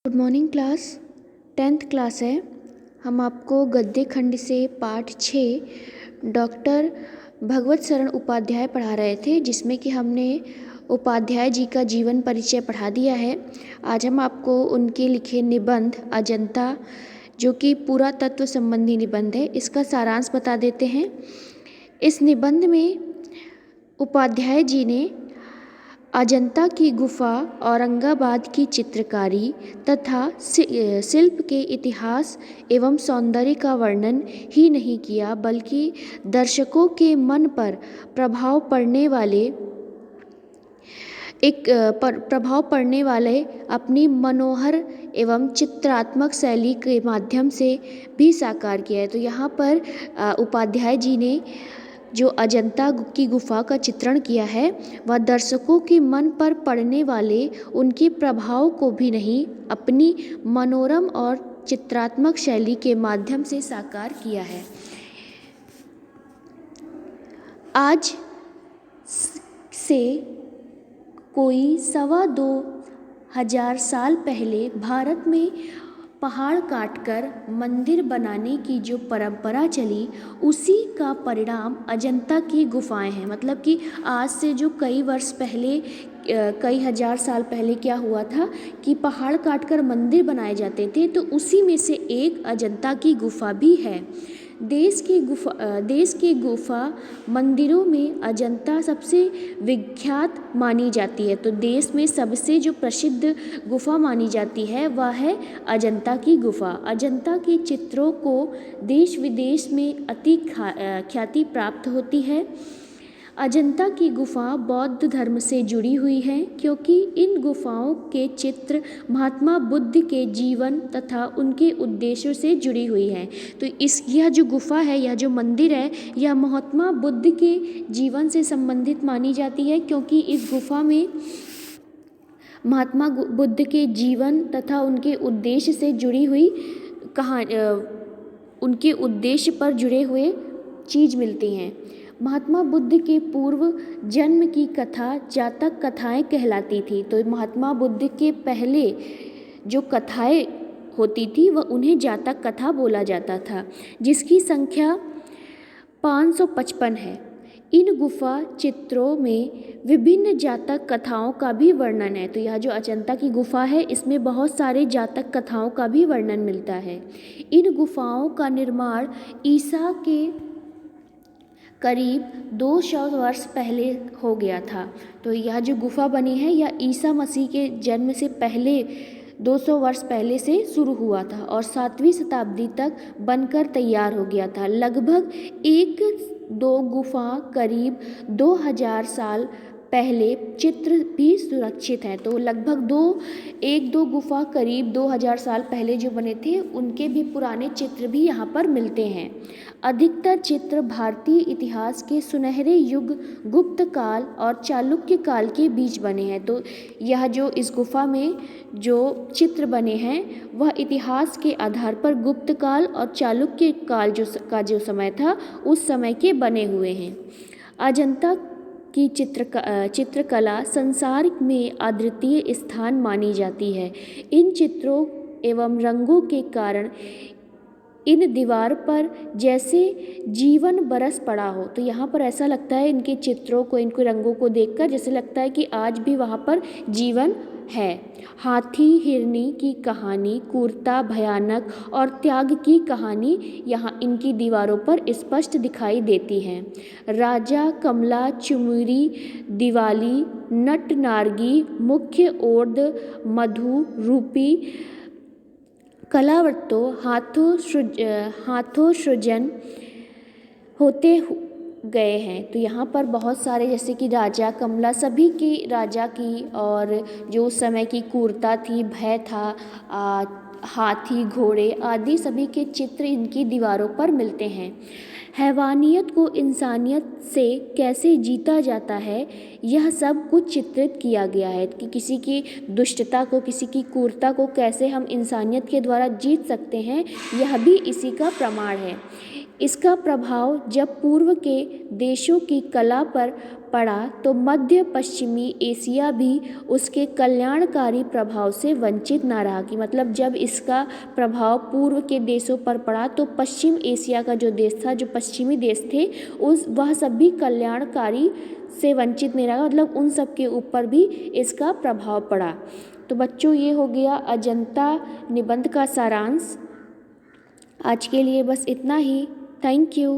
Good morning class. 10th class है। हम आपको गद्य खंड से पाठ 6 डॉक्टर भगवत शरण उपाध्याय पढ़ा रहे थे, जिसमें कि हमने उपाध्याय जी का जीवन परिचय पढ़ा दिया है। आज हम आपको उनके लिखे निबंध अजंता, जो कि पुरातत्व संबंधी निबंध है, इसका सारांश बता देते हैं। इस निबंध में उपाध्याय जी ने अजंता की गुफा, औरंगाबाद की चित्रकारी तथा शिल्प के इतिहास एवं सौंदर्य का वर्णन ही नहीं किया, बल्कि दर्शकों के मन पर प्रभाव पड़ने वाले अपनी मनोहर एवं चित्रात्मक शैली के माध्यम से भी साकार किया है। तो यहाँ पर उपाध्याय जी ने जो अजंता की गुफा का चित्रण किया है, वह दर्शकों के मन पर पड़ने वाले उनके प्रभाव को भी नहीं, अपनी मनोरम और चित्रात्मक शैली के माध्यम से साकार किया है। आज से कोई 2,2500 साल पहले भारत में पहाड़ काटकर मंदिर बनाने की जो परंपरा चली, उसी का परिणाम अजंता की गुफाएं हैं। मतलब कि आज से जो कई वर्ष पहले, कई हजार साल पहले क्या हुआ था कि पहाड़ काटकर मंदिर बनाए जाते थे, तो उसी में से एक अजंता की गुफा भी है। देश के गुफा मंदिरों में अजंता सबसे विख्यात मानी जाती है। तो देश में सबसे जो प्रसिद्ध गुफा मानी जाती है, वह है अजंता की गुफा। अजंता के चित्रों को देश विदेश में अति ख्याति प्राप्त होती है। अजंता की गुफा बौद्ध धर्म से जुड़ी हुई है, क्योंकि इन गुफाओं के चित्र महात्मा बुद्ध के जीवन तथा उनके उद्देश्यों से जुड़ी हुई है। तो यह जो गुफा है, यह जो मंदिर है, यह महात्मा बुद्ध के जीवन से संबंधित मानी जाती है, क्योंकि इस गुफा में महात्मा बुद्ध के जीवन तथा उनके उद्देश्य से जुड़ी हुई उनके उद्देश्य पर जुड़े हुए चीज़ मिलती हैं। महात्मा बुद्ध के पूर्व जन्म की कथा जातक कथाएं कहलाती थी। तो महात्मा बुद्ध के पहले जो कथाएं होती थी, वह उन्हें जातक कथा बोला जाता था, जिसकी संख्या 555 है। इन गुफा चित्रों में विभिन्न जातक कथाओं का भी वर्णन है। तो यह जो अजंता की गुफा है, इसमें बहुत सारे जातक कथाओं का भी वर्णन मिलता है। इन गुफाओं का निर्माण ईसा के करीब 200 वर्ष पहले हो गया था। तो यह जो गुफा बनी है, यह ईसा मसीह के जन्म से पहले 200 वर्ष पहले से शुरू हुआ था और 7वीं शताब्दी तक बनकर तैयार हो गया था। लगभग 1-2 गुफा करीब 2000 साल पहले चित्र भी सुरक्षित हैं। तो लगभग 1-2 गुफा करीब 2000 साल पहले जो बने थे, उनके भी पुराने चित्र भी यहाँ पर मिलते हैं। अधिकतर चित्र भारतीय इतिहास के सुनहरे युग गुप्त काल और चालुक्य काल के बीच बने हैं। तो यह जो इस गुफा में जो चित्र बने हैं, वह इतिहास के आधार पर गुप्त काल और चालुक्य काल जो समय था, उस समय के बने हुए हैं। अजंता की चित्रकला संसार में अद्वितीय स्थान मानी जाती है। इन चित्रों एवं रंगों के कारण इन दीवार पर जैसे जीवन बरस पड़ा हो। तो यहाँ पर ऐसा लगता है इनके चित्रों को, इनके रंगों को देखकर जैसे लगता है कि आज भी वहाँ पर जीवन है। हाथी हिरनी की कहानी, क्रूरता, भयानक और त्याग की कहानी यहाँ इनकी दीवारों पर स्पष्ट दिखाई देती है। राजा, कमला, चुमुरी, दिवाली, नट नारगी, मुख्य ओर्द, मधु, रूपी, कलावत्तों हाथों सृजन होते गए हैं। तो यहाँ पर बहुत सारे, जैसे कि राजा, कमला, सभी की राजा की, और जो उस समय की क्रूरता थी, भय था, हाथी, घोड़े आदि सभी के चित्र इनकी दीवारों पर मिलते हैं। हैवानियत को इंसानियत से कैसे जीता जाता है, यह सब कुछ चित्रित किया गया है कि किसी की दुष्टता को, किसी की क्रूरता को कैसे हम इंसानियत के द्वारा जीत सकते हैं, यह भी इसी का प्रमाण है। इसका प्रभाव जब पूर्व के देशों की कला पर पड़ा तो मध्य पश्चिमी एशिया भी उसके कल्याणकारी प्रभाव से वंचित ना रहा। कि मतलब जब इसका प्रभाव पूर्व के देशों पर पड़ा तो पश्चिम एशिया का जो देश था, जो पश्चिमी देश थे, वह सब भी कल्याणकारी से वंचित नहीं रहा, मतलब उन सब के ऊपर भी इसका प्रभाव पड़ा। तो बच्चों ये हो गया अजंता निबंध का सारांश। आज के लिए बस इतना ही। Thank you.